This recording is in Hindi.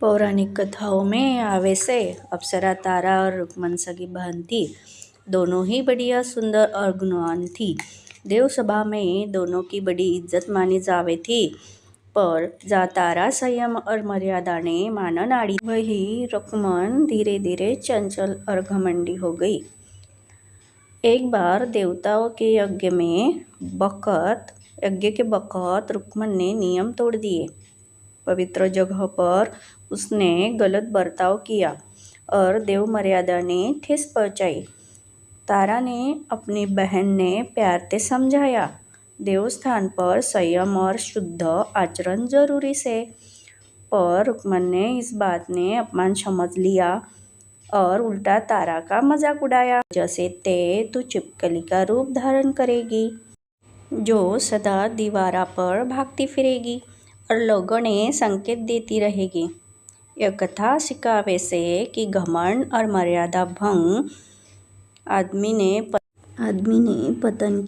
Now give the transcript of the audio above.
पौराणिक कथाओं में आवे से अप्सरा तारा और रुक्मन सगी बहन थी। दोनों ही बढ़िया सुंदर और गुणवान थी। देवसभा में दोनों की बड़ी इज्जत मानी जावे थी। पर जा तारा संयम और मर्यादा ने मानन आड़ी, वही रुक्मन धीरे धीरे चंचल और घमंडी हो गई। एक बार देवताओं के यज्ञ के बखत रुक्मन ने नियम तोड़ दिए। पवित्र जगह पर उसने गलत बर्ताव किया और देव मर्यादा ने ठेस पहुंचाई। तारा ने अपनी बहन ने प्यार से समझाया, देवस्थान पर संयम और शुद्ध आचरण जरूरी से। पर रुक्मन ने इस बात ने अपमान समझ लिया और उल्टा तारा का मजाक उड़ाया। जैसे ते तू छिपकली का रूप धारण करेगी जो सदा दीवारा पर भागती फिरेगी और लोगों ने संकेत देती रहेगी। यह कथा सिखावे से कि घमंड और मर्यादा भंग आदमी ने पतन